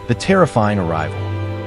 The terrifying arrival.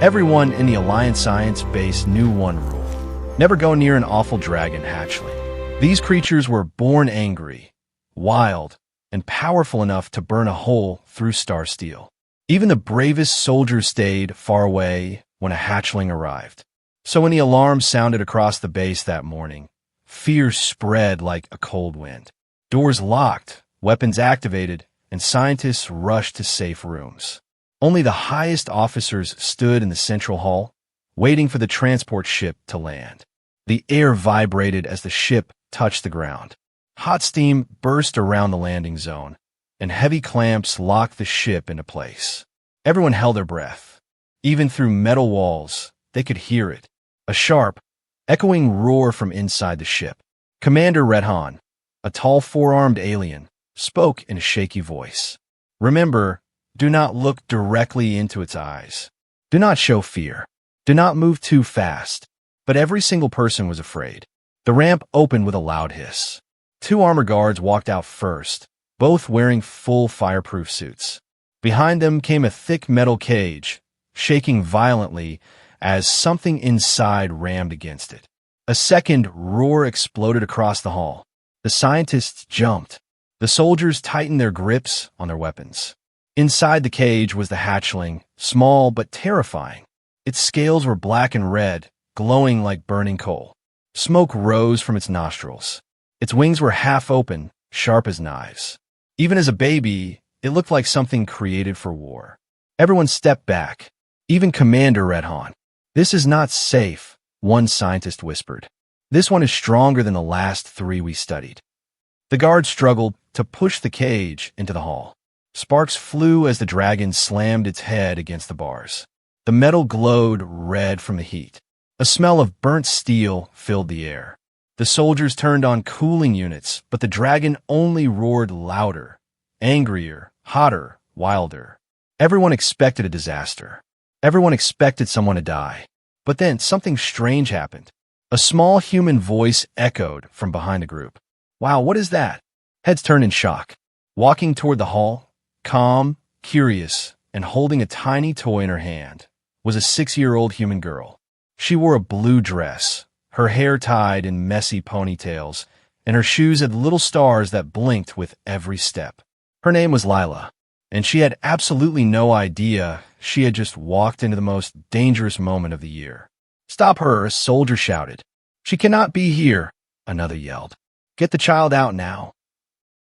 Everyone in the Alliance Science base knew one rule: never go near an awful dragon hatchling. These creatures were born angry, wild, and powerful enough to burn a hole through star steel. Even the bravest soldiers stayed far away when a hatchling arrived. So when the alarm sounded across the base that morning, fear spread like a cold wind. Doors locked, weapons activated, and scientists rushed to safe rooms. Only the highest officers stood in the central hall, waiting for the transport ship to land. The air vibrated as the ship touched the ground. Hot steam burst around the landing zone, and heavy clamps locked the ship into place. Everyone held their breath. Even through metal walls, they could hear it, a sharp, echoing roar from inside the ship. Commander Redhan, a tall four-armed alien, spoke in a shaky voice. Remember, do not look directly into its eyes. Do not show fear. Do not move too fast. But every single person was afraid. The ramp opened with a loud hiss. Two armor guards walked out first, both wearing full fireproof suits. Behind them came a thick metal cage, shaking violently as something inside rammed against it. A second roar exploded across the hall. The scientists jumped. The soldiers tightened their grips on their weapons. Inside the cage was the hatchling, small but terrifying. Its scales were black and red, glowing like burning coal. Smoke rose from its nostrils. Its wings were half open, sharp as knives. Even as a baby, it looked like something created for war. Everyone stepped back, even Commander Redhan. "This is not safe," one scientist whispered. "This one is stronger than the last three we studied." The guard struggled to push the cage into the hall. Sparks flew as the dragon slammed its head against the bars. The metal glowed red from the heat. A smell of burnt steel filled the air. The soldiers turned on cooling units, but the dragon only roared louder, angrier, hotter, wilder. Everyone expected a disaster. Everyone expected someone to die. But then something strange happened. A small human voice echoed from behind the group. "Wow, what is that?" Heads turned in shock. Walking toward the hall, calm, curious, and holding a tiny toy in her hand, was a 6-year-old human girl. She wore a blue dress, her hair tied in messy ponytails, and her shoes had little stars that blinked with every step. Her name was Lila, and she had absolutely no idea she had just walked into the most dangerous moment of the year. "Stop her," a soldier shouted. "She cannot be here," another yelled. "Get the child out now."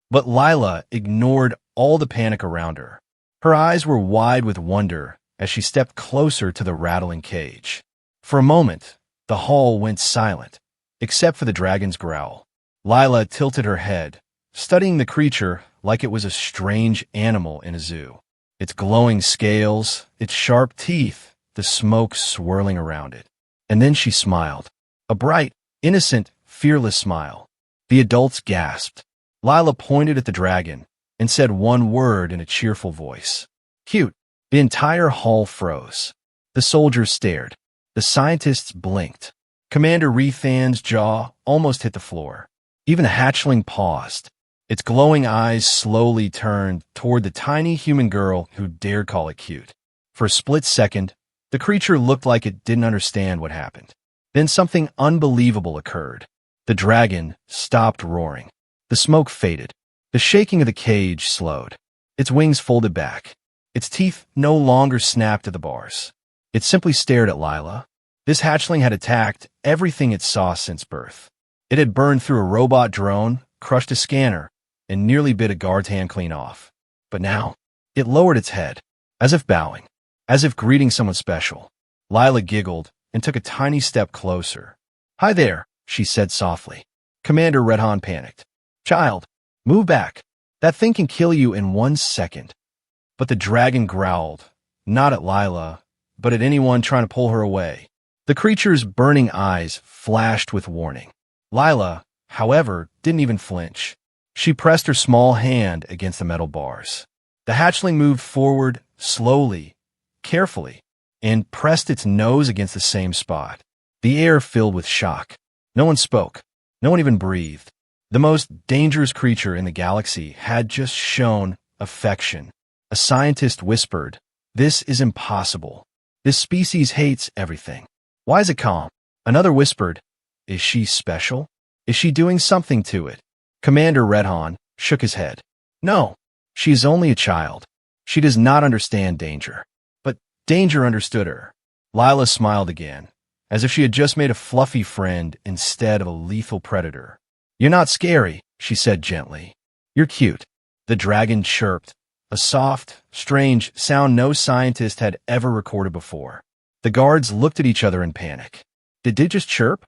But Lila ignored all the panic around her. Her eyes were wide with wonder as she stepped closer to the rattling cage. For a moment, the hall went silent, except for the dragon's growl. Lila tilted her head, studying the creature like it was a strange animal in a zoo. Its glowing scales, its sharp teeth, the smoke swirling around it. And then she smiled. A bright, innocent, fearless smile. The adults gasped. Lila pointed at the dragon and said one word in a cheerful voice. "Cute." The entire hall froze. The soldiers stared. The scientists blinked. Commander Rethan's jaw almost hit the floor. Even the hatchling paused. Its glowing eyes slowly turned toward the tiny human girl who dared call it cute. For a split second, the creature looked like it didn't understand what happened. Then something unbelievable occurred. The dragon stopped roaring. The smoke faded. The shaking of the cage slowed. Its wings folded back. Its teeth no longer snapped at the bars. It simply stared at Lila. This hatchling had attacked everything it saw since birth. It had burned through a robot drone, crushed a scanner, and nearly bit a guard's hand clean off. But now, it lowered its head, as if bowing, as if greeting someone special. Lila giggled and took a tiny step closer. "Hi there," she said softly. Commander Redhan panicked. "Child, move back. That thing can kill you in 1 second." But the dragon growled, not at Lila, but at anyone trying to pull her away. The creature's burning eyes flashed with warning. Lila, however, didn't even flinch. She pressed her small hand against the metal bars. The hatchling moved forward slowly, carefully, and pressed its nose against the same spot. The air filled with shock. No one spoke. No one even breathed. The most dangerous creature in the galaxy had just shown affection. A scientist whispered, This is impossible. This species hates everything. Why is it calm? Another whispered, is she special? Is she doing something to it? Commander Redhan shook his head. No, she is only a child. She does not understand danger. But danger understood her. Lila smiled again, as if she had just made a fluffy friend instead of a lethal predator. You're not scary, she said gently. You're cute. The dragon chirped, a soft, strange sound no scientist had ever recorded before. The guards looked at each other in panic. Did they just chirp?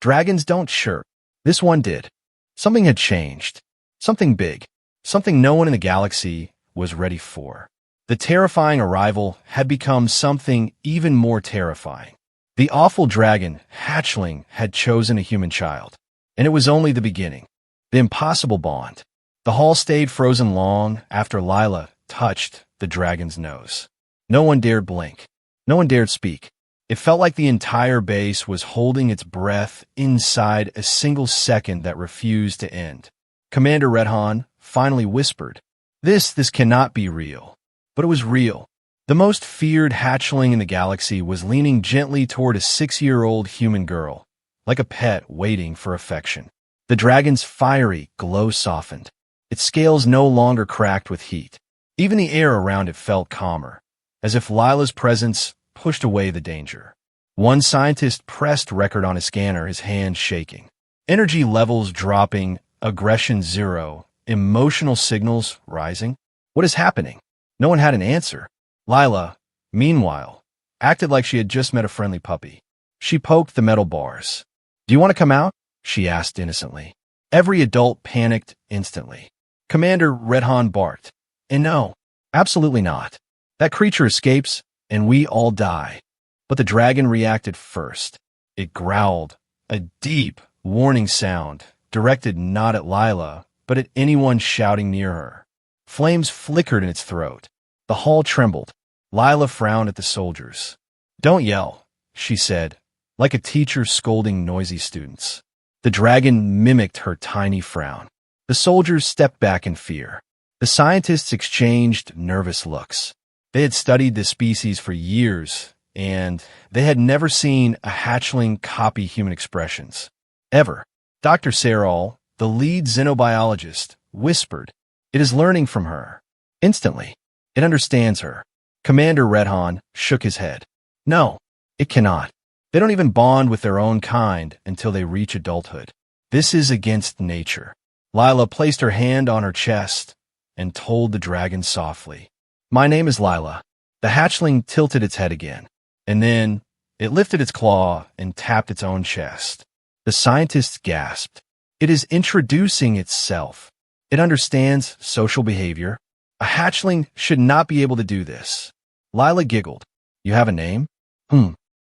Dragons don't chirp. This one did. Something had changed. Something big. Something no one in the galaxy was ready for. The terrifying arrival had become something even more terrifying. The awful dragon, Hatchling, had chosen a human child. And it was only the beginning. The impossible bond. The hall stayed frozen long after Lila touched the dragon's nose. No one dared blink. No one dared speak. It felt like the entire base was holding its breath inside a single second that refused to end. Commander Redhan finally whispered, This cannot be real. But it was real. The most feared hatchling in the galaxy was leaning gently toward a 6-year-old human girl, like a pet waiting for affection. The dragon's fiery glow softened. Its scales no longer cracked with heat. Even the air around it felt calmer, as if Lila's presence pushed away the danger. One scientist pressed record on his scanner, his hand shaking. Energy levels dropping, aggression zero, emotional signals rising. What is happening? No one had an answer. Lila, meanwhile, acted like she had just met a friendly puppy. She poked the metal bars. Do you want to come out? She asked innocently. Every adult panicked instantly. Commander Redhan barked. And no, absolutely not. That creature escapes, and we all die. But the dragon reacted first. It growled, a deep, warning sound, directed not at Lila, but at anyone shouting near her. Flames flickered in its throat. The hall trembled. Lila frowned at the soldiers. Don't yell, she said, like a teacher scolding noisy students. The dragon mimicked her tiny frown. The soldiers stepped back in fear. The scientists exchanged nervous looks. They had studied this species for years, and they had never seen a hatchling copy human expressions. Ever. Dr. Serral, the lead xenobiologist, whispered, It is learning from her. Instantly. It understands her. Commander Redhan shook his head. No, it cannot. They don't even bond with their own kind until they reach adulthood. This is against nature. Lila placed her hand on her chest and told the dragon softly, My name is Lila. The hatchling tilted its head again, and then it lifted its claw and tapped its own chest. The scientists gasped. It is introducing itself. It understands social behavior. A hatchling should not be able to do this. Lila giggled. You have a name?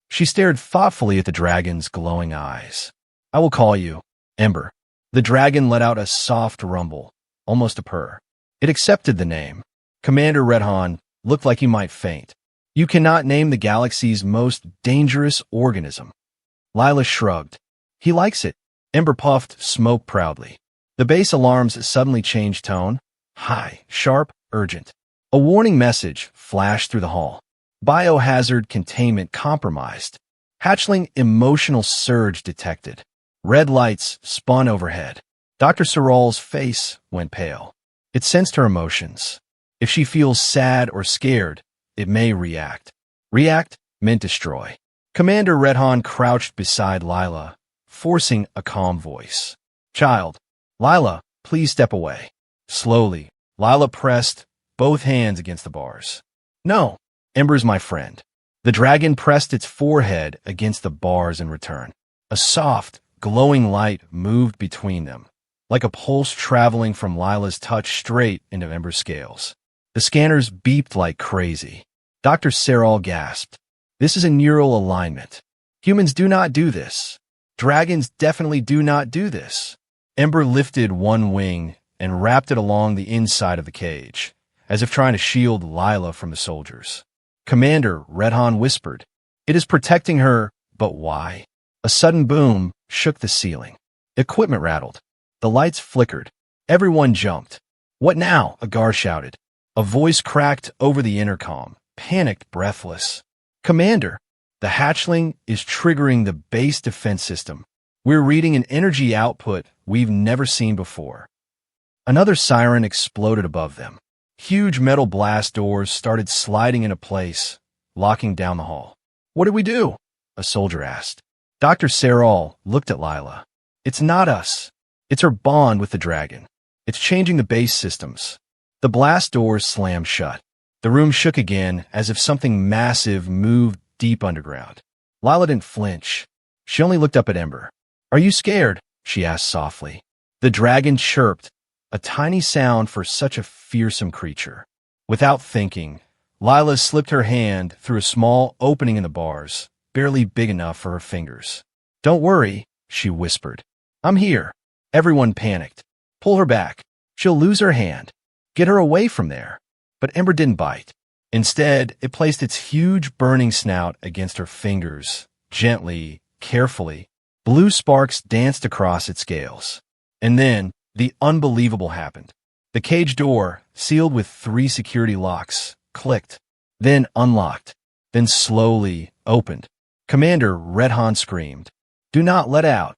She stared thoughtfully at the dragon's glowing eyes. I will call you Ember. The dragon let out a soft rumble, almost a purr. It accepted the name. Commander Redhan looked like he might faint. You cannot name the galaxy's most dangerous organism. Lila shrugged. He likes it. Ember puffed smoke proudly. The base alarms suddenly changed tone. High, sharp, urgent. A warning message flashed through the hall. Biohazard containment compromised. Hatchling emotional surge detected. Red lights spun overhead. Dr. Serral's face went pale. It sensed her emotions. If she feels sad or scared, it may react. React meant destroy. Commander Redhan crouched beside Lila, forcing a calm voice. Child, Lila, please step away. Slowly, Lila pressed both hands against the bars. No, Ember's my friend. The dragon pressed its forehead against the bars in return. A soft, glowing light moved between them, like a pulse traveling from Lila's touch straight into Ember's scales. The scanners beeped like crazy. Dr. Serral gasped. This is a neural alignment. Humans do not do this. Dragons definitely do not do this. Ember lifted one wing and wrapped it along the inside of the cage, as if trying to shield Lila from the soldiers. Commander Redhan whispered, It is protecting her, but why? A sudden boom shook the ceiling. Equipment rattled. The lights flickered. Everyone jumped. What now? Agar shouted. A voice cracked over the intercom, panicked, breathless. "Commander, the hatchling is triggering the base defense system. We're reading an energy output we've never seen before." Another siren exploded above them. Huge metal blast doors started sliding into place, locking down the hall. "What do we do?" a soldier asked. Dr. Serral looked at Lila. "It's not us. It's her bond with the dragon. It's changing the base systems." The blast doors slammed shut. The room shook again as if something massive moved deep underground. Lila didn't flinch. She only looked up at Ember. "Are you scared?" she asked softly. The dragon chirped, a tiny sound for such a fearsome creature. Without thinking, Lila slipped her hand through a small opening in the bars, barely big enough for her fingers. "Don't worry," she whispered. "I'm here." Everyone panicked. "Pull her back. She'll lose her hand. Get her away from there." But Ember didn't bite. Instead, it placed its huge burning snout against her fingers, gently, carefully. Blue sparks danced across its scales. And then, the unbelievable happened. The cage door, sealed with 3 security locks, clicked, then unlocked, then slowly opened. Commander Redhan screamed, "Do not let out."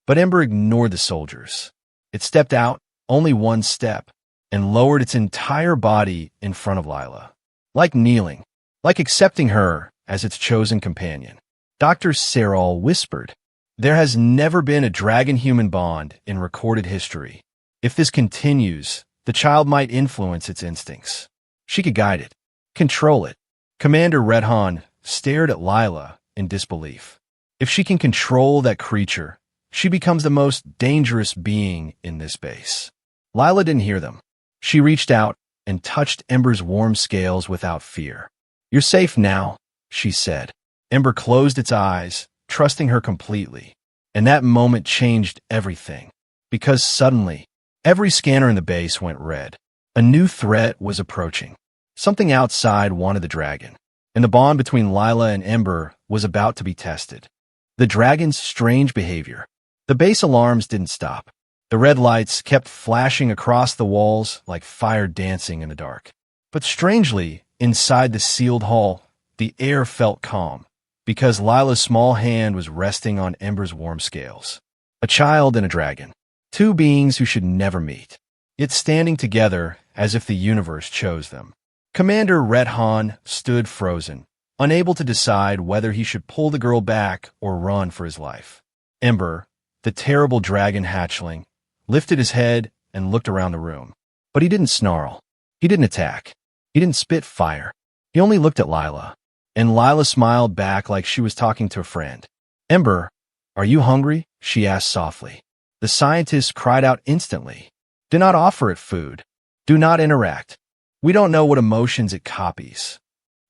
But Ember ignored the soldiers. It stepped out, only one step, and lowered its entire body in front of Lila. Like kneeling, like accepting her as its chosen companion. Dr. Serral whispered, "There has never been a dragon-human bond in recorded history. If this continues, the child might influence its instincts. She could guide it, control it." Commander Redhan stared at Lila in disbelief. If she can control that creature, she becomes the most dangerous being in this base. Lila didn't hear them. She reached out and touched Ember's warm scales without fear. "You're safe now," she said. Ember closed its eyes, trusting her completely. And that moment changed everything. Because suddenly, every scanner in the base went red. A new threat was approaching. Something outside wanted the dragon. And the bond between Lila and Ember was about to be tested. The dragon's strange behavior. The base alarms didn't stop. The red lights kept flashing across the walls like fire dancing in the dark. But strangely, inside the sealed hall, the air felt calm, because Lila's small hand was resting on Ember's warm scales. A child and a dragon. 2 beings who should never meet, yet standing together as if the universe chose them. Commander Redhan stood frozen, unable to decide whether he should pull the girl back or run for his life. Ember, the terrible dragon hatchling, lifted his head and looked around the room. But he didn't snarl. He didn't attack. He didn't spit fire. He only looked at Lila. And Lila smiled back like she was talking to a friend. "Ember, are you hungry?" she asked softly. The scientist cried out instantly. "Do not offer it food. Do not interact. We don't know what emotions it copies."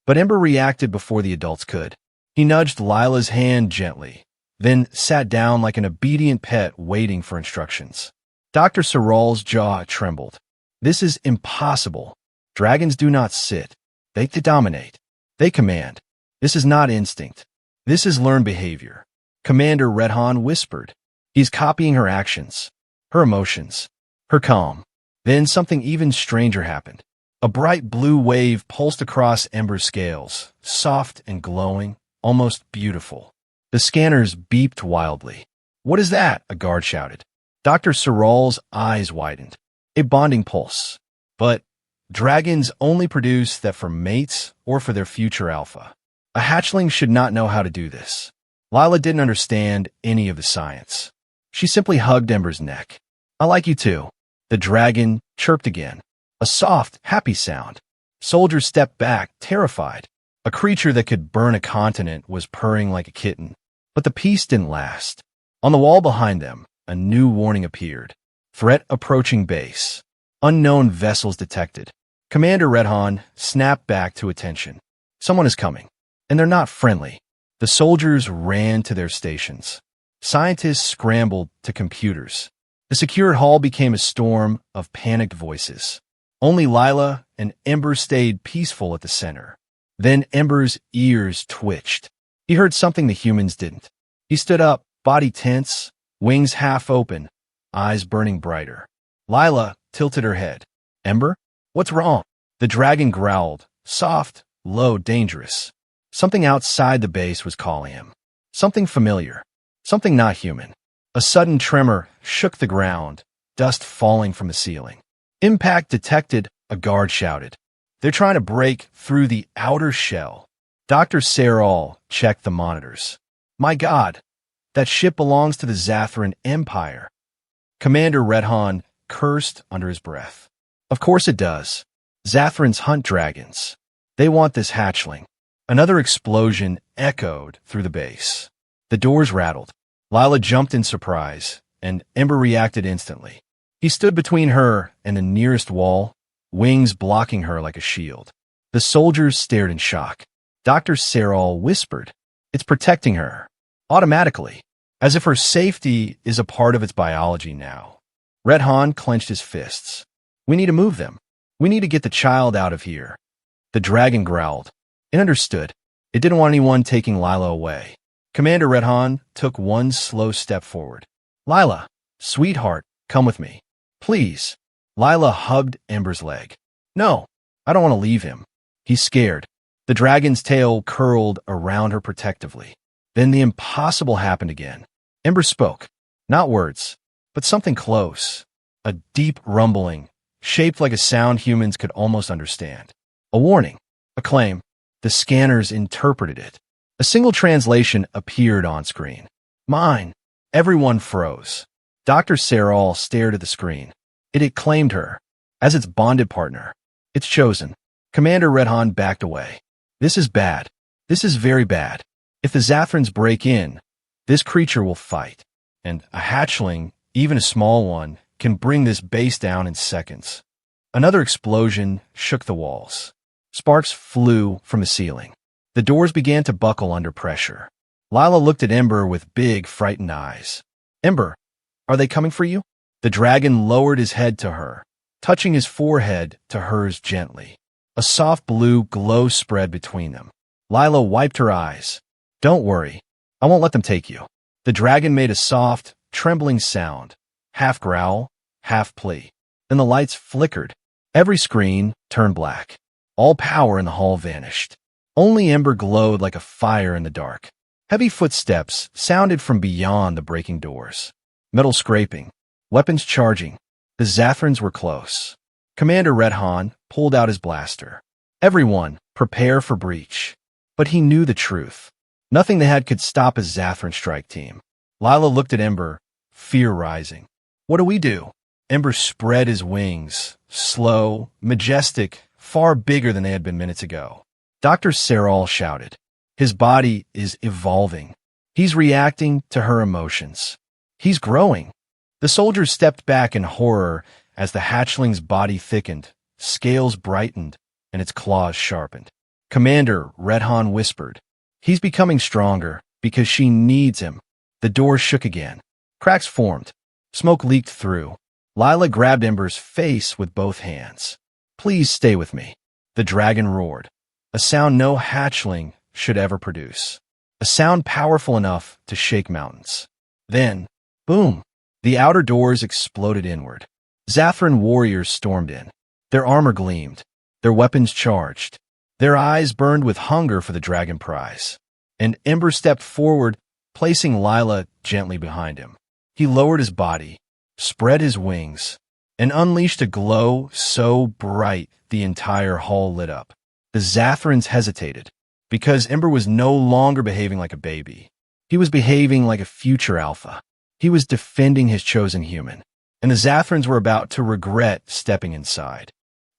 But Ember reacted before the adults could. He nudged Lila's hand gently, then sat down like an obedient pet waiting for instructions. Dr. Serral's jaw trembled. "This is impossible. Dragons do not sit. They dominate. They command. This is not instinct. This is learned behavior." Commander Redhan whispered. "He's copying her actions, her emotions, her calm." Then something even stranger happened. A bright blue wave pulsed across Ember's scales, soft and glowing, almost beautiful. The scanners beeped wildly. "What is that?" a guard shouted. Dr. Serral's eyes widened. "A bonding pulse. But dragons only produce that for mates or for their future alpha. A hatchling should not know how to do this." Lila didn't understand any of the science. She simply hugged Ember's neck. "I like you too." The dragon chirped again. A soft, happy sound. Soldiers stepped back, terrified. A creature that could burn a continent was purring like a kitten. But the peace didn't last. On the wall behind them, a new warning appeared. "Threat approaching base. Unknown vessels detected." Commander Redhan snapped back to attention. "Someone is coming. And they're not friendly." The soldiers ran to their stations. Scientists scrambled to computers. The secured hall became a storm of panicked voices. Only Lila and Ember stayed peaceful at the center. Then Ember's ears twitched. He heard something the humans didn't. He stood up, body tense, wings half open, eyes burning brighter. Lila tilted her head. "Ember, what's wrong?" The dragon growled, soft, low, dangerous. Something outside the base was calling him. Something familiar. Something not human. A sudden tremor shook the ground, dust falling from the ceiling. Impact detected, a guard shouted. They're trying to break through the outer shell. Dr. Serral checked the monitors. My God, that ship belongs to the Zathran Empire. Commander Redhan cursed under his breath. Of course it does. Zathrans hunt dragons. They want this hatchling. Another explosion echoed through the base. The doors rattled. Lila jumped in surprise, and Ember reacted instantly. He stood between her and the nearest wall, wings blocking her like a shield. The soldiers stared in shock. Dr. Serral whispered, "It's protecting her. Automatically. As if her safety is a part of its biology now." Redhan clenched his fists. "We need to move them. We need to get the child out of here." The dragon growled. It understood. It didn't want anyone taking Lila away. Commander Redhan took one slow step forward. "Lila, sweetheart, come with me. Please." Lila hugged Ember's leg. "No, I don't want to leave him." He's scared. The dragon's tail curled around her protectively. Then the impossible happened again. Ember spoke. Not words, but something close. A deep rumbling, shaped like a sound humans could almost understand. A warning. A claim. The scanners interpreted it. A single translation appeared on screen. Mine. Everyone froze. Dr. Serral stared at the screen. It had claimed her as its bonded partner. It's chosen. Commander Redhan backed away. This is bad. This is very bad. If the Zathrans break in, this creature will fight. And a hatchling, even a small one, can bring this base down in seconds. Another explosion shook the walls. Sparks flew from the ceiling. The doors began to buckle under pressure. Lila looked at Ember with big, frightened eyes. "Ember, are they coming for you?" The dragon lowered his head to her, touching his forehead to hers gently. A soft blue glow spread between them. Lila wiped her eyes. "Don't worry. I won't let them take you." The dragon made a soft, trembling sound, half growl, half plea. Then the lights flickered. Every screen turned black. All power in the hall vanished. Only Ember glowed like a fire in the dark. Heavy footsteps sounded from beyond the breaking doors. Metal scraping. Weapons charging. The Zathrans were close. Commander Redhan pulled out his blaster. Everyone, prepare for breach. But he knew the truth. Nothing they had could stop a Zathran strike team. Lila looked at Ember, fear rising. "What do we do?" Ember spread his wings, slow, majestic, far bigger than they had been minutes ago. Dr. Serral shouted. His body is evolving. He's reacting to her emotions. He's growing. The soldiers stepped back in horror as the hatchling's body thickened, scales brightened, and its claws sharpened. Commander Redhan whispered, "He's becoming stronger because she needs him." The door shook again. Cracks formed. Smoke leaked through. Lila grabbed Ember's face with both hands. "Please stay with me." The dragon roared, a sound no hatchling should ever produce. A sound powerful enough to shake mountains. Then, boom, the outer doors exploded inward. Zathran warriors stormed in. Their armor gleamed, their weapons charged. Their eyes burned with hunger for the dragon prize. And Ember stepped forward, placing Lila gently behind him. He lowered his body, spread his wings, and unleashed a glow so bright the entire hall lit up. The Zathrans hesitated, because Ember was no longer behaving like a baby. He was behaving like a future alpha. He was defending his chosen human, and the Zathrans were about to regret stepping inside.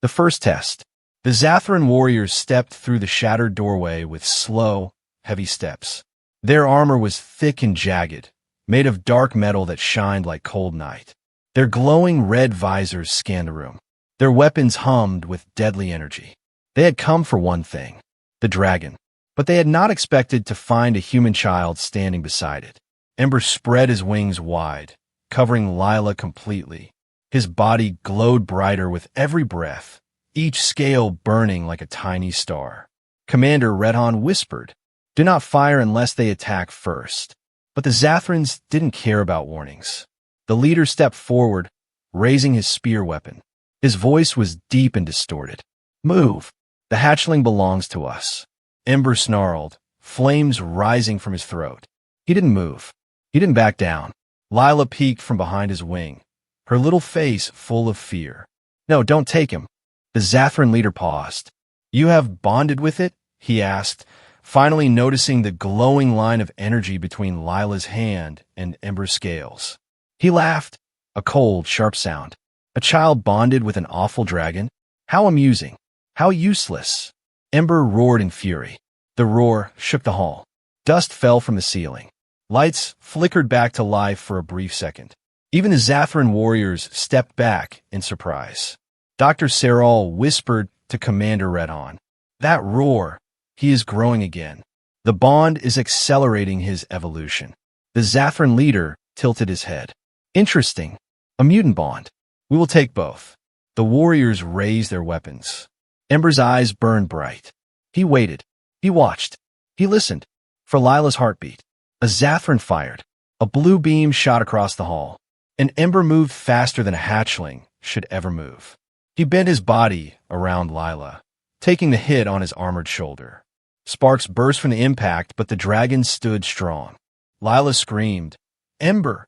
The first test. The Zathran warriors stepped through the shattered doorway with slow, heavy steps. Their armor was thick and jagged, made of dark metal that shined like cold night. Their glowing red visors scanned the room. Their weapons hummed with deadly energy. They had come for one thing, the dragon, but they had not expected to find a human child standing beside it. Ember spread his wings wide, covering Lila completely. His body glowed brighter with every breath, each scale burning like a tiny star. Commander Redhan whispered, "Do not fire unless they attack first." But the Zathrans didn't care about warnings. The leader stepped forward, raising his spear weapon. His voice was deep and distorted. "Move." The hatchling belongs to us. Ember snarled, flames rising from his throat. He didn't move. He didn't back down. Lila peeked from behind his wing, her little face full of fear. No, don't take him. The Zathran leader paused. You have bonded with it? He asked, finally noticing the glowing line of energy between Lila's hand and Ember's scales. He laughed, a cold, sharp sound. A child bonded with an awful dragon? How amusing. How useless. Ember roared in fury. The roar shook the hall. Dust fell from the ceiling. Lights flickered back to life for a brief second. Even the Zathran warriors stepped back in surprise. Dr. Serral whispered to Commander Redhan. That roar, he is growing again. The bond is accelerating his evolution. The Zathran leader tilted his head. Interesting. A mutant bond. We will take both. The warriors raised their weapons. Ember's eyes burned bright. He waited. He watched. He listened. For Lila's heartbeat. A Zathran fired. A blue beam shot across the hall. And Ember moved faster than a hatchling should ever move. He bent his body around Lila, taking the hit on his armored shoulder. Sparks burst from the impact, but the dragon stood strong. Lila screamed, Ember!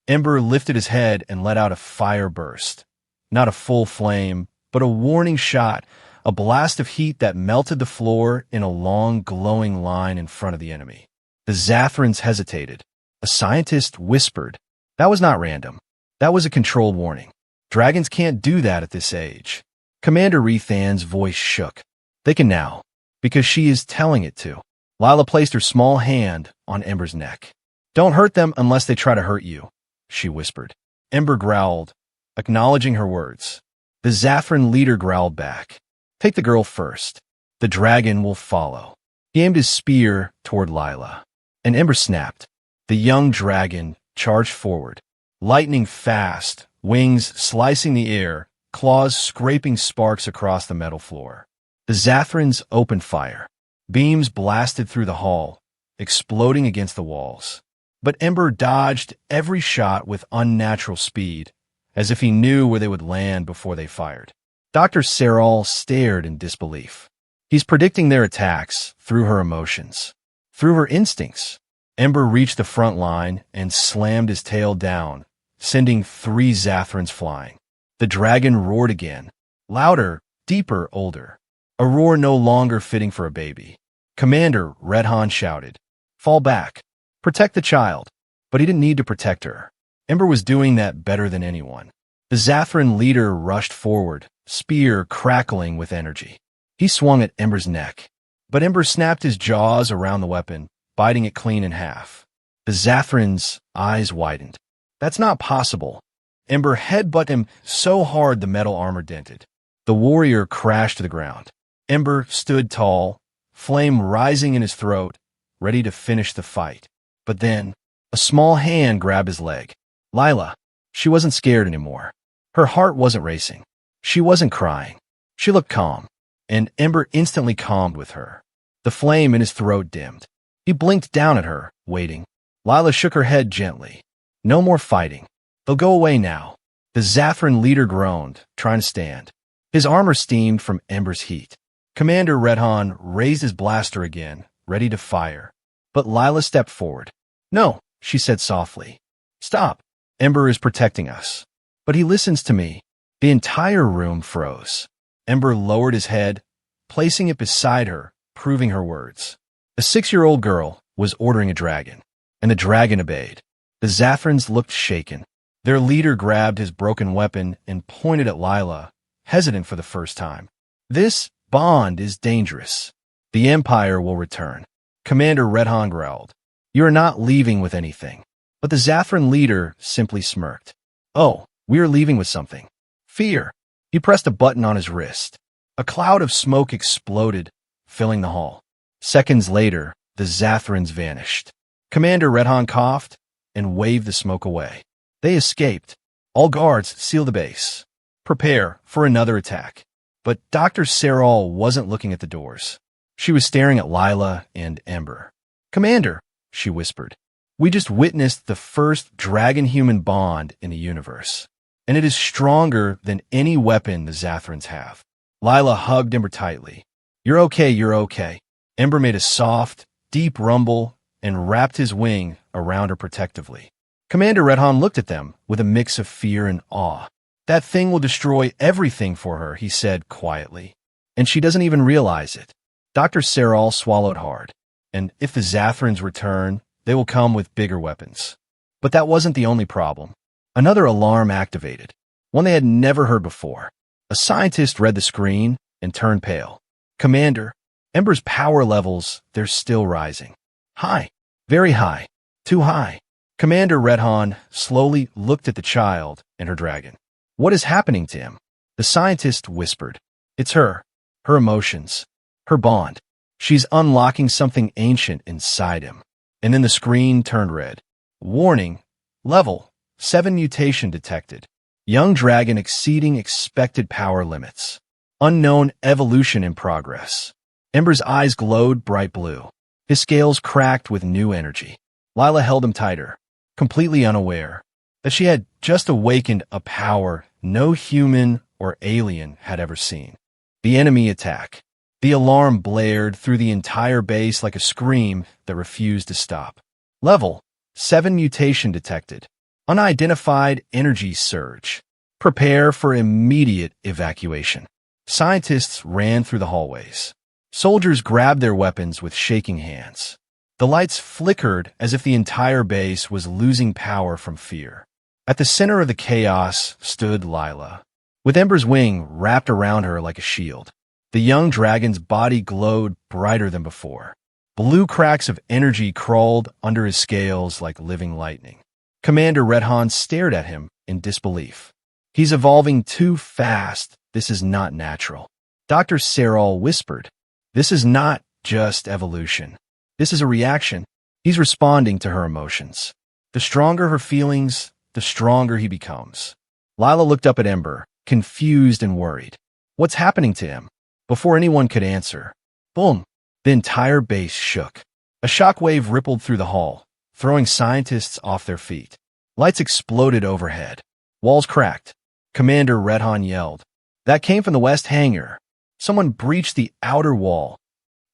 Ember lifted his head and let out a fire burst. Not a full flame, but a warning shot, a blast of heat that melted the floor in a long, glowing line in front of the enemy. The Zathrans hesitated. A scientist whispered, that was not random. That was a controlled warning. Dragons can't do that at this age. Commander Rethan's voice shook. They can now, because she is telling it to. Lila placed her small hand on Ember's neck. Don't hurt them unless they try to hurt you, she whispered. Ember growled, acknowledging her words. The Zathran leader growled back. Take the girl first. The dragon will follow. He aimed his spear toward Lila, and Ember snapped. The young dragon charged forward, lightning fast, wings slicing the air, claws scraping sparks across the metal floor. The Zathrans opened fire. Beams blasted through the hall, exploding against the walls. But Ember dodged every shot with unnatural speed, as if he knew where they would land before they fired. Dr. Serral stared in disbelief. He's predicting their attacks through her emotions, through her instincts. Ember reached the front line and slammed his tail down, sending 3 Zathrans flying. The dragon roared again, louder, deeper, older. A roar no longer fitting for a baby. Commander Redhan shouted, fall back. Protect the child. But he didn't need to protect her. Ember was doing that better than anyone. The Zathran leader rushed forward, spear crackling with energy. He swung at Ember's neck, but Ember snapped his jaws around the weapon, biting it clean in half. The Zathran's eyes widened. That's not possible. Ember headbutted him so hard the metal armor dented. The warrior crashed to the ground. Ember stood tall, flame rising in his throat, ready to finish the fight. But then, a small hand grabbed his leg. Lila. She wasn't scared anymore. Her heart wasn't racing. She wasn't crying. She looked calm, and Ember instantly calmed with her. The flame in his throat dimmed. He blinked down at her, waiting. Lila shook her head gently. No more fighting. They'll go away now. The Zathran leader groaned, trying to stand. His armor steamed from Ember's heat. Commander Redhan raised his blaster again, ready to fire. But Lila stepped forward. No, she said softly. Stop. Ember is protecting us. But he listens to me. The entire room froze. Ember lowered his head, placing it beside her, proving her words. A 6-year-old girl was ordering a dragon, and the dragon obeyed. The Zathrans looked shaken. Their leader grabbed his broken weapon and pointed at Lila, hesitant for the first time. This bond is dangerous. The Empire will return. Commander Redhan growled. You are not leaving with anything. But the Zathran leader simply smirked. Oh, we are leaving with something. Fear. He pressed a button on his wrist. A cloud of smoke exploded, filling the hall. Seconds later, the Zathrans vanished. Commander Redhan coughed and waved the smoke away. They escaped. All guards seal the base. Prepare for another attack. But Dr. Serral wasn't looking at the doors. She was staring at Lila and Ember. Commander, she whispered, we just witnessed the first dragon-human bond in the universe, and it is stronger than any weapon the Zathrans have. Lila hugged Ember tightly. You're okay, you're okay. Ember made a soft, deep rumble and wrapped his wing around her protectively. Commander Redhan looked at them with a mix of fear and awe. That thing will destroy everything for her, he said quietly. And she doesn't even realize it. Dr. Serral swallowed hard. And if the Zathrans return, they will come with bigger weapons. But that wasn't the only problem. Another alarm activated, one they had never heard before. A scientist read the screen and turned pale. Commander, Ember's power levels, they're still rising. High. Very high. Too high. Commander Redhan slowly looked at the child and her dragon. What is happening to him? The scientist whispered. It's her. Her emotions. Her bond. She's unlocking something ancient inside him. And then the screen turned red. Warning. Level 7 mutation detected. Young dragon exceeding expected power limits. Unknown evolution in progress. Ember's eyes glowed bright blue. His scales cracked with new energy. Lila held him tighter, completely unaware that she had just awakened a power no human or alien had ever seen. The enemy attack. The alarm blared through the entire base like a scream that refused to stop. Level 7 mutation detected. Unidentified energy surge. Prepare for immediate evacuation. Scientists ran through the hallways. Soldiers grabbed their weapons with shaking hands. The lights flickered as if the entire base was losing power from fear. At the center of the chaos stood Lila, with Ember's wing wrapped around her like a shield. The young dragon's body glowed brighter than before. Blue cracks of energy crawled under his scales like living lightning. Commander Redhan stared at him in disbelief. He's evolving too fast. This is not natural. Dr. Serral whispered. This is not just evolution. This is a reaction. He's responding to her emotions. The stronger her feelings, the stronger he becomes. Lila looked up at Ember, confused and worried. What's happening to him? Before anyone could answer, boom, the entire base shook. A shockwave rippled through the hall, throwing scientists off their feet. Lights exploded overhead. Walls cracked. Commander Redhan yelled. That came from the west hangar. Someone breached the outer wall.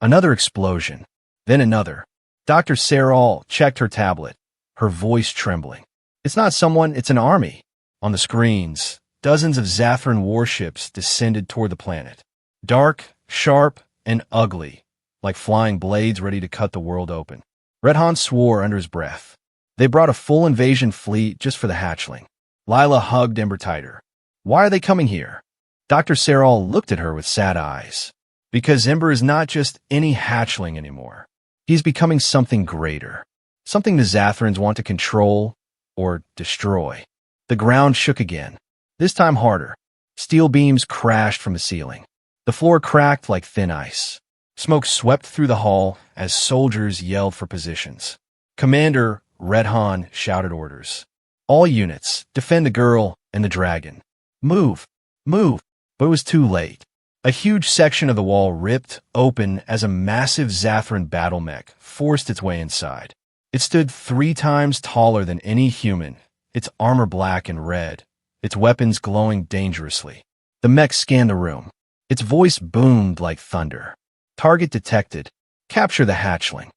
Another explosion. Then another. Dr. Serral checked her tablet, her voice trembling. It's not someone, it's an army. On the screens, dozens of Zathran warships descended toward the planet. Dark, sharp, and ugly, like flying blades ready to cut the world open. Redhan swore under his breath. They brought a full invasion fleet just for the hatchling. Lila hugged Ember tighter. Why are they coming here? Dr. Serral looked at her with sad eyes. Because Ember is not just any hatchling anymore. He's becoming something greater. Something the Zathrans want to control or destroy. The ground shook again, this time harder. Steel beams crashed from the ceiling. The floor cracked like thin ice. Smoke swept through the hall as soldiers yelled for positions. Commander Redhan shouted orders. All units, defend the girl and the dragon. Move, move. But it was too late. A huge section of the wall ripped open as a massive Zathran battle mech forced its way inside. It stood 3 times taller than any human, its armor black and red, its weapons glowing dangerously. The mech scanned the room. Its voice boomed like thunder. Target detected. Capture the hatchling.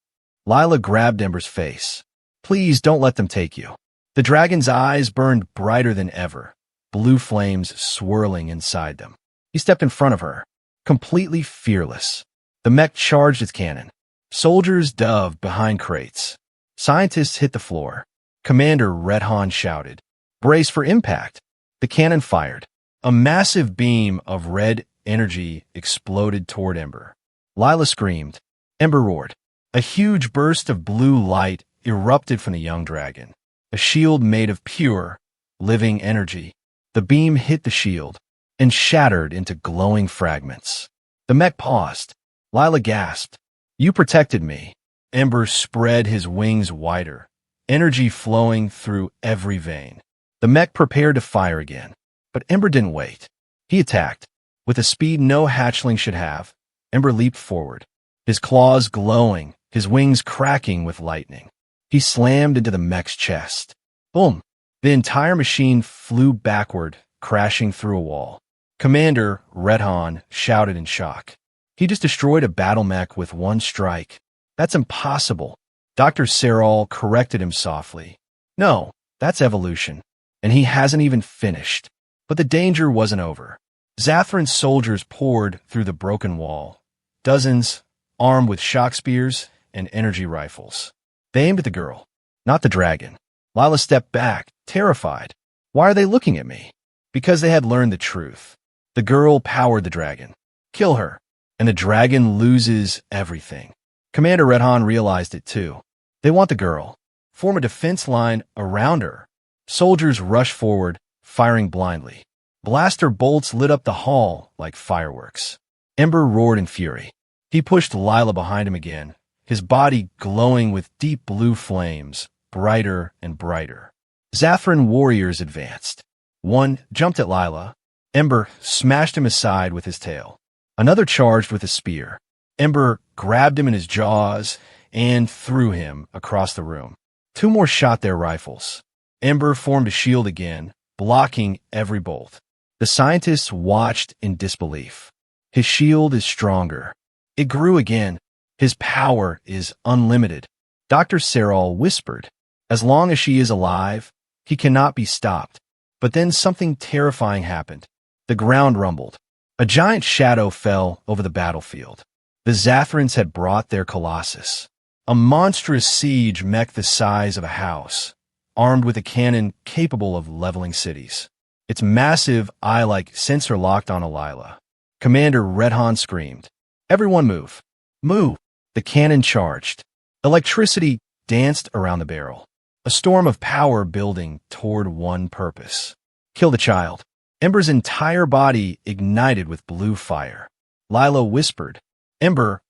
Lila grabbed Ember's face. Please don't let them take you. The dragon's eyes burned brighter than ever, blue flames swirling inside them. He stepped in front of her, completely fearless. The mech charged its cannon. Soldiers dove behind crates. Scientists hit the floor. Commander Redhan shouted, "Brace for impact." The cannon fired. A massive beam of red energy exploded toward Ember. Lila screamed. Ember roared. A huge burst of blue light erupted from the young dragon. A shield made of pure, living energy. The beam hit the shield and shattered into glowing fragments. The mech paused. Lila gasped. You protected me. Ember spread his wings wider, energy flowing through every vein. The mech prepared to fire again, but Ember didn't wait. He attacked. With a speed no hatchling should have, Ember leaped forward, his claws glowing, his wings cracking with lightning. He slammed into the mech's chest. Boom! The entire machine flew backward, crashing through a wall. Commander Redhan shouted in shock. He just destroyed a battle mech with one strike. That's impossible. Dr. Serral corrected him softly. No, that's evolution. And he hasn't even finished. But the danger wasn't over. Zathran's soldiers poured through the broken wall. Dozens, armed with shock spears and energy rifles. They aimed at the girl, not the dragon. Lila stepped back, terrified. Why are they looking at me? Because they had learned the truth. The girl powered the dragon. Kill her, and the dragon loses everything. Commander Redhan realized it too. They want the girl. Form a defense line around her. Soldiers rushed forward, firing blindly. Blaster bolts lit up the hall like fireworks. Ember roared in fury. He pushed Lila behind him again, his body glowing with deep blue flames, brighter and brighter. Zathran warriors advanced. One jumped at Lila. Ember smashed him aside with his tail. Another charged with a spear. Ember grabbed him in his jaws and threw him across the room. Two more shot their rifles. Ember formed a shield again, blocking every bolt. The scientists watched in disbelief. His shield is stronger. It grew again. His power is unlimited. Dr. Serral whispered, as long as she is alive, he cannot be stopped. But then something terrifying happened. The ground rumbled. A giant shadow fell over the battlefield. The Zathrans had brought their colossus. A monstrous siege mech the size of a house, armed with a cannon capable of leveling cities. Its massive eye-like sensor locked on Lila. Commander Redhan screamed, "Everyone move! Move!" The cannon charged. Electricity danced around the barrel. A storm of power building toward one purpose. Kill the child. Ember's entire body ignited with blue fire. Lila whispered, "Ember,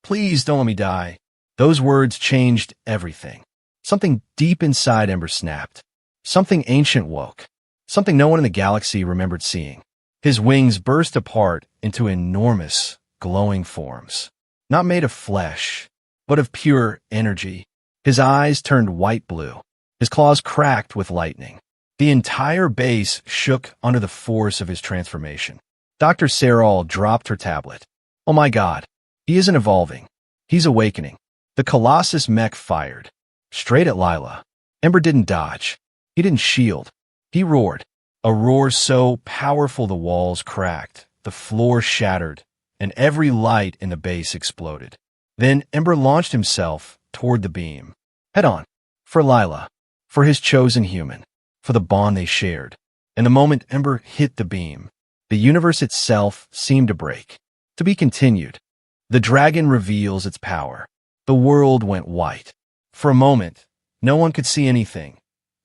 please don't let me die." Those words changed everything. Something deep inside Ember snapped. Something ancient woke. Something no one in the galaxy remembered seeing. His wings burst apart into enormous, glowing forms. Not made of flesh, but of pure energy. His eyes turned white-blue. His claws cracked with lightning. The entire base shook under the force of his transformation. Dr. Serral dropped her tablet. Oh my God, he isn't evolving. He's awakening. The Colossus mech fired. Straight at Lila. Ember didn't dodge. He didn't shield. He roared. A roar so powerful the walls cracked, the floor shattered, and every light in the base exploded. Then Ember launched himself toward the beam. Head on. For Lila. For his chosen human. For the bond they shared. And the moment Ember hit the beam, the universe itself seemed to break. To be continued. The dragon reveals its power. The world went white. For a moment, no one could see anything.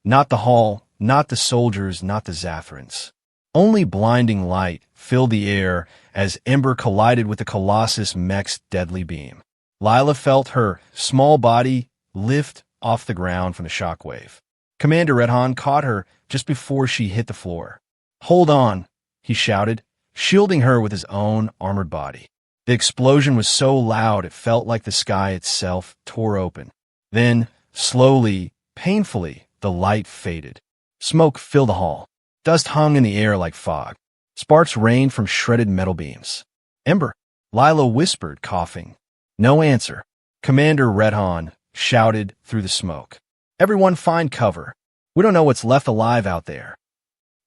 Not the hall, not the soldiers, not the Zathrans. Only blinding light filled the air as Ember collided with the Colossus mech's deadly beam. Lila felt her small body lift off the ground from the shockwave. Commander Redhan caught her just before she hit the floor. "Hold on," he shouted, shielding her with his own armored body. The explosion was so loud it felt like the sky itself tore open. Then, slowly, painfully, the light faded. Smoke filled the hall. Dust hung in the air like fog. Sparks rained from shredded metal beams. "Ember," Lila whispered, coughing. No answer. Commander Redhan shouted through the smoke. "Everyone find cover. We don't know what's left alive out there."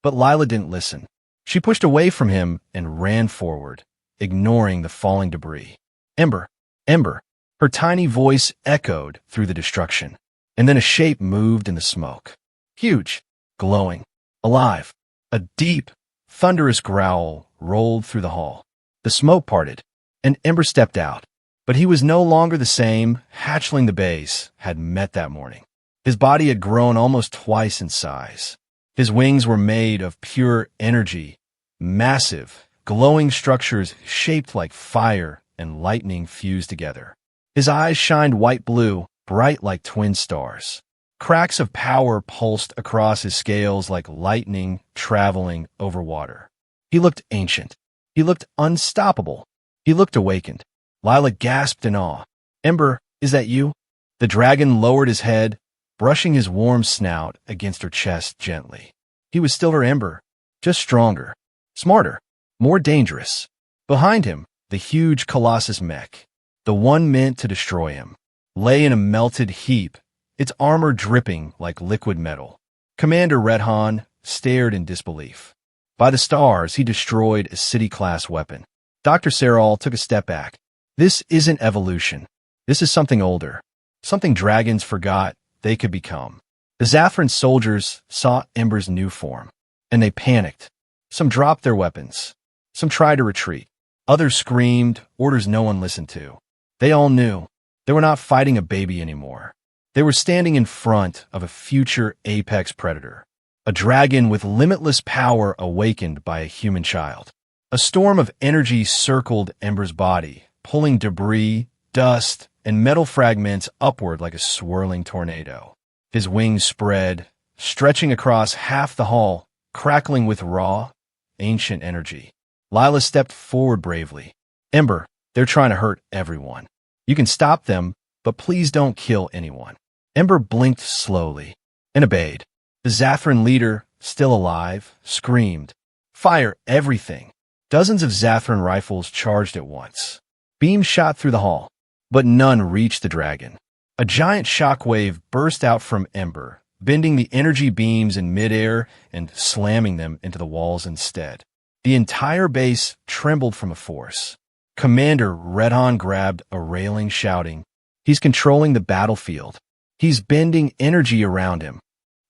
But Lila didn't listen. She pushed away from him and ran forward, ignoring the falling debris. "Ember, Ember." Her tiny voice echoed through the destruction. And then a shape moved in the smoke. Huge, glowing, alive. A deep, thunderous growl rolled through the hall. The smoke parted, and Ember stepped out. But he was no longer the same hatchling the base had met that morning. His body had grown almost twice in size. His wings were made of pure energy, massive, glowing structures shaped like fire and lightning fused together. His eyes shined white-blue, bright like twin stars. Cracks of power pulsed across his scales like lightning traveling over water. He looked ancient. He looked unstoppable. He looked awakened. Lila gasped in awe. "Ember, is that you?" The dragon lowered his head, brushing his warm snout against her chest gently. He was still her Ember, just stronger, smarter, more dangerous. Behind him, The huge Colossus mech, the one meant to destroy him, lay in a melted heap, its armor dripping like liquid metal. Commander Redhan stared in disbelief. By the stars, he destroyed a city-class weapon. Dr. Serral took a step back. This isn't evolution. This is something older. Something dragons forgot they could become. The Zathran soldiers saw Ember's new form, and they panicked. Some dropped their weapons. Some tried to retreat. Others screamed, orders no one listened to. They all knew they were not fighting a baby anymore. They were standing in front of a future apex predator, a dragon with limitless power awakened by a human child. A storm of energy circled Ember's body, pulling debris, dust, and metal fragments upward like a swirling tornado. His wings spread, stretching across half the hall, crackling with raw, ancient energy. Lila stepped forward bravely. Ember, they're trying to hurt everyone. You can stop them, but please don't kill anyone. Ember blinked slowly and obeyed. The Zathran leader, still alive, screamed, "Fire everything!" Dozens of Zathran rifles charged at once. Beams shot through the hall, but none reached the dragon. A giant shockwave burst out from Ember, bending the energy beams in midair and slamming them into the walls instead. The entire base trembled from a force. Commander Redhan grabbed a railing, shouting, "He's controlling the battlefield. He's bending energy around him."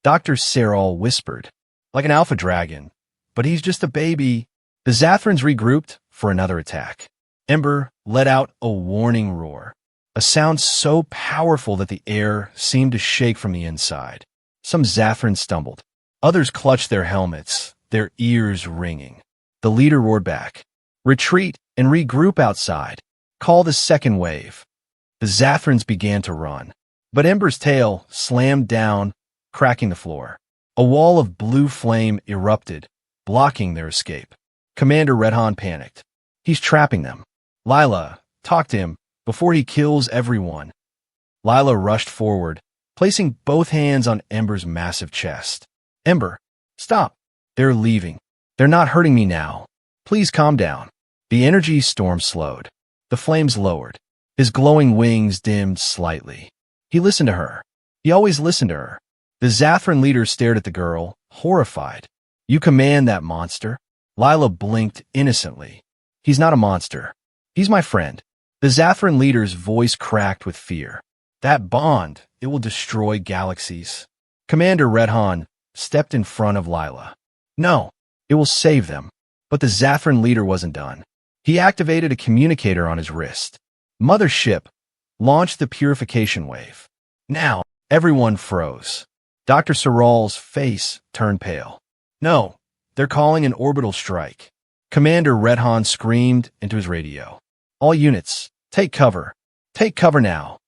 Dr. Serral whispered, "Like an alpha dragon, but he's just a baby." The Zathrans regrouped for another attack. Ember let out a warning roar, a sound so powerful that the air seemed to shake from the inside. Some Zathrans stumbled. Others clutched their helmets, their ears ringing. The leader roared back, "Retreat and regroup outside. Call the second wave." The Zathrans began to run, but Ember's tail slammed down, cracking the floor. A wall of blue flame erupted, blocking their escape. Commander Redhan panicked. "He's trapping them. Lila, talk to him before he kills everyone." Lila rushed forward, placing both hands on Ember's massive chest. "Ember, stop. They're leaving. They're not hurting me now. Please calm down." The energy storm slowed. The flames lowered. His glowing wings dimmed slightly. He listened to her. He always listened to her. The Zathran leader stared at the girl, horrified. "You command that monster?" Lila blinked innocently. "He's not a monster. He's my friend." The Zathran leader's voice cracked with fear. "That bond, it will destroy galaxies." Commander Redhan stepped in front of Lila. "No, it will save them." But the Zathran leader wasn't done. He activated a communicator on his wrist. "Mothership, launch the purification wave." Now, everyone froze. Dr. Serral's face turned pale. "No, they're calling an orbital strike." Commander Redhan screamed into his radio. "All units, take cover. Take cover now."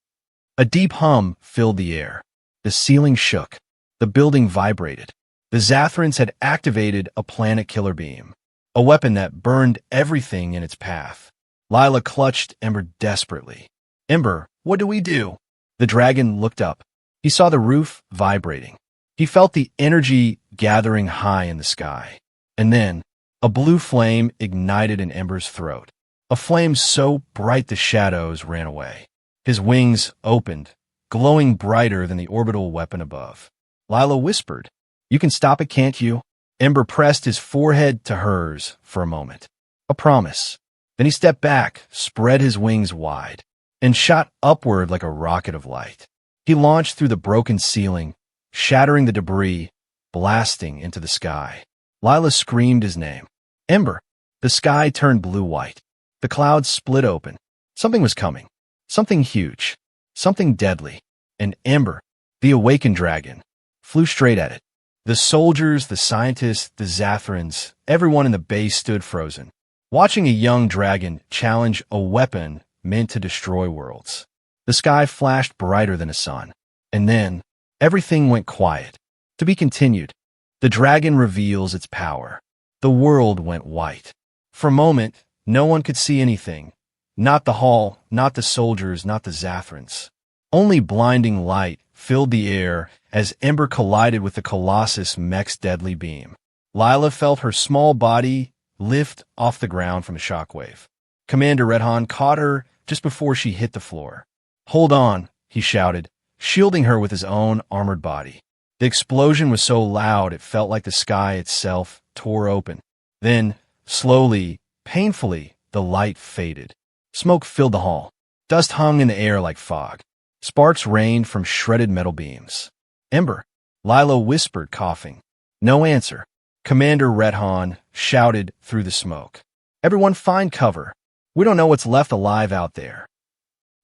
A deep hum filled the air. The ceiling shook. The building vibrated. The Zathrans had activated a planet killer beam, a weapon that burned everything in its path. Lila clutched Ember desperately. "Ember, what do we do?" The dragon looked up. He saw the roof vibrating. He felt the energy gathering high in the sky. And then, a blue flame ignited in Ember's throat. A flame so bright the shadows ran away. His wings opened, glowing brighter than the orbital weapon above. Lila whispered, "You can stop it, can't you?" Ember pressed his forehead to hers for a moment. A promise. Then he stepped back, spread his wings wide, and shot upward like a rocket of light. He launched through the broken ceiling, shattering the debris, blasting into the sky. Lila screamed his name. "Ember!" The sky turned blue-white. The clouds split open. Something was coming. Something huge. Something deadly. And Ember, the awakened dragon, flew straight at it. The soldiers, the scientists, the Zathrans, everyone in the base stood frozen, watching a young dragon challenge a weapon meant to destroy worlds. The sky flashed brighter than a sun. And then, everything went quiet. To be continued. The dragon reveals its power. The world went white. For a moment, no one could see anything. Not the hall, not the soldiers, not the Zathrans. Only blinding light filled the air as Ember collided with the Colossus mech's deadly beam. Lila felt her small body lift off the ground from a shockwave. Commander Redhan caught her just before she hit the floor. "Hold on," he shouted, shielding her with his own armored body. The explosion was so loud it felt like the sky itself tore open. Then, slowly, painfully, the light faded. Smoke filled the hall. Dust hung in the air like fog. Sparks rained from shredded metal beams. "Ember," Lila whispered, coughing. No answer. Commander Redhan shouted through the smoke. "Everyone find cover. We don't know what's left alive out there."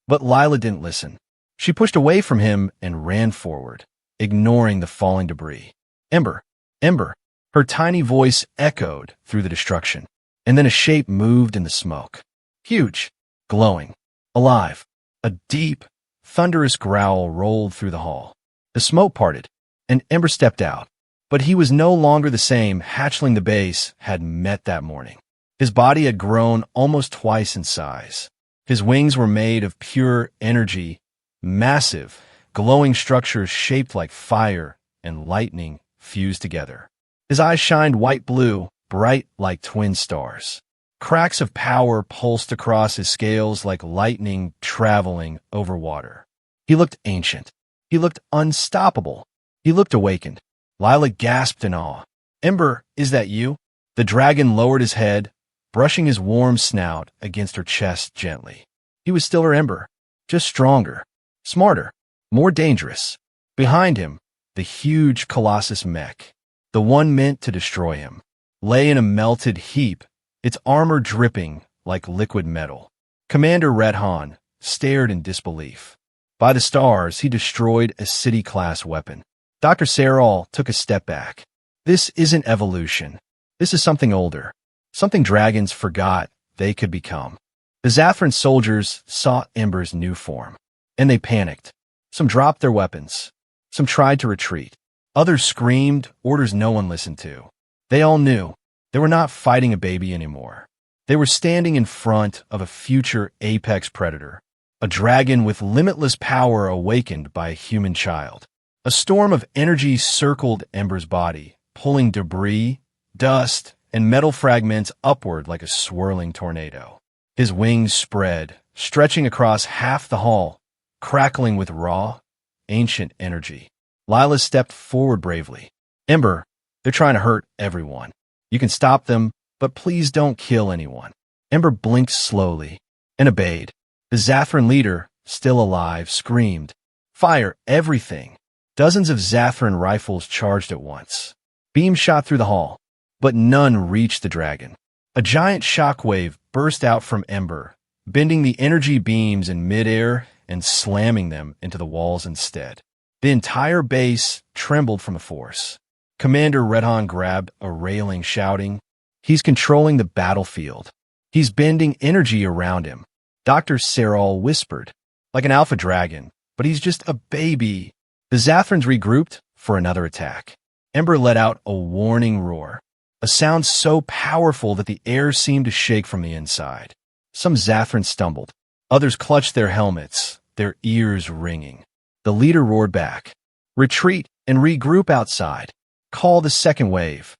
But Lila didn't listen. She pushed away from him and ran forward, ignoring the falling debris. "Ember, Ember." Her tiny voice echoed through the destruction, and then a shape moved in the smoke. Huge, glowing, alive. A deep, thunderous growl rolled through the hall. The smoke parted, and Ember stepped out. But he was no longer the same Hatchling the base had met that morning. His body had grown almost twice in size. His wings were made of pure energy, massive, glowing structures shaped like fire and lightning fused together. His eyes shined white-blue, bright like twin stars. Cracks of power pulsed across his scales like lightning traveling over water. He looked ancient. He looked unstoppable. He looked awakened. Lila gasped in awe. "Ember, is that you?" The dragon lowered his head, brushing his warm snout against her chest gently. He was still her Ember, just stronger, smarter, more dangerous. Behind him, the huge Colossus mech, the one meant to destroy him, lay in a melted heap, its armor dripping like liquid metal. Commander Redhan stared in disbelief. By the stars, he destroyed a city-class weapon. Dr. Serral took a step back. "This isn't evolution. This is something older, something dragons forgot they could become." The Zathran soldiers saw Ember's new form, and they panicked. Some dropped their weapons. Some tried to retreat. Others screamed, orders no one listened to. They all knew they were not fighting a baby anymore. They were standing in front of a future apex predator, a dragon with limitless power awakened by a human child. A storm of energy circled Ember's body, pulling debris, dust, and metal fragments upward like a swirling tornado. His wings spread, stretching across half the hall, crackling with raw, ancient energy. Lila stepped forward bravely. "Ember, they're trying to hurt everyone. You can stop them, but please don't kill anyone." Ember blinked slowly and obeyed. The Zathran leader, still alive, screamed, "Fire everything!" Dozens of Zathran rifles charged at once. Beams shot through the hall, but none reached the dragon. A giant shockwave burst out from Ember, bending the energy beams in midair and slamming them into the walls instead. The entire base trembled from the force. Commander Redhan grabbed a railing, shouting, "He's controlling the battlefield. He's bending energy around him." Dr. Serral whispered, "Like an alpha dragon, but he's just a baby." The Zathrans regrouped for another attack. Ember let out a warning roar, a sound so powerful that the air seemed to shake from the inside. Some Zathrans stumbled. Others clutched their helmets, their ears ringing. The leader roared back, "Retreat and regroup outside. Call the second wave."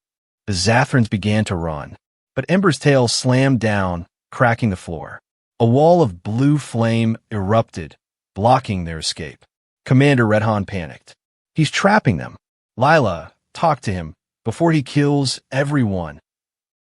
The Zathrans began to run, but Ember's tail slammed down, cracking the floor. A wall of blue flame erupted, blocking their escape. Commander Redhan panicked. "He's trapping them. Lila, talk to him before he kills everyone."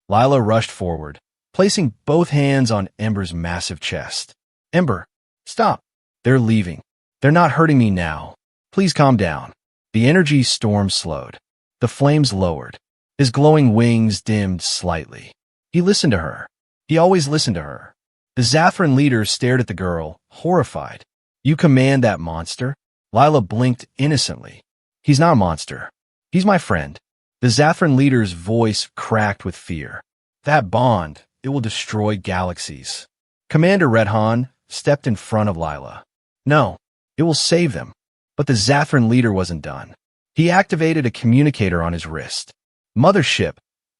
Lila rushed forward, placing both hands on Ember's massive chest. "Ember, stop. They're leaving. They're not hurting me now. Please calm down." The energy storm slowed. The flames lowered. His glowing wings dimmed slightly. He listened to her. He always listened to her. The Zathran leader stared at the girl, horrified. "You command that monster?" Lila blinked innocently. "He's not a monster. He's my friend." The Zathran leader's voice cracked with fear. "That bond, it will destroy galaxies." Commander Redhan stepped in front of Lila. "No, it will save them." But the Zathran leader wasn't done. He activated a communicator on his wrist. "Mothership,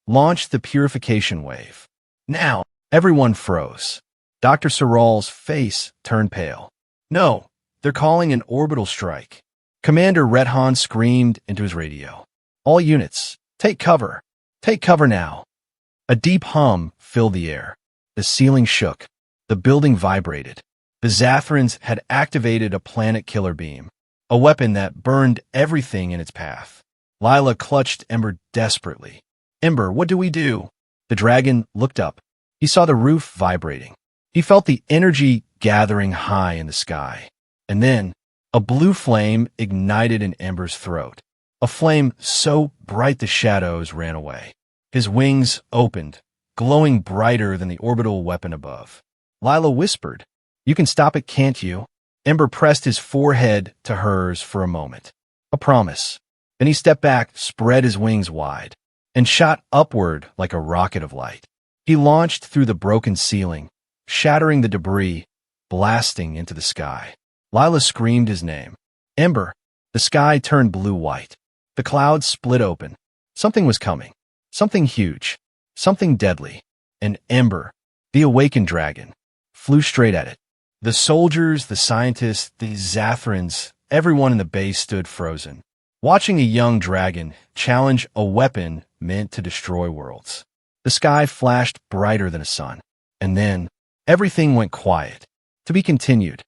launch the purification wave." Now, everyone froze. Dr. Serral's face turned pale. "No, they're calling an orbital strike." Commander Redhan screamed into his radio. "All units, take cover. Take cover now." A deep hum filled the air. The ceiling shook. The building vibrated. The Zathrans had activated a planet-killer beam, a weapon that burned everything in its path. Lila clutched Ember desperately. "Ember, what do we do?" The dragon looked up. He saw the roof vibrating. He felt the energy gathering high in the sky. And then, a blue flame ignited in Ember's throat. A flame so bright the shadows ran away. His wings opened, glowing brighter than the orbital weapon above. Lila whispered, "You can stop it, can't you?" Ember pressed his forehead to hers for a moment. A promise. Then he stepped back, spread his wings wide, and shot upward like a rocket of light. He launched through the broken ceiling, shattering the debris, blasting into the sky. Lila screamed his name. "Ember!" The sky turned blue-white. The clouds split open. Something was coming. Something huge. Something deadly. And Ember, the awakened dragon, flew straight at it. The soldiers, the scientists, the Zathrans, everyone in the base stood frozen, watching a young dragon challenge a weapon meant to destroy worlds. The sky flashed brighter than a sun. And then, everything went quiet. To be continued.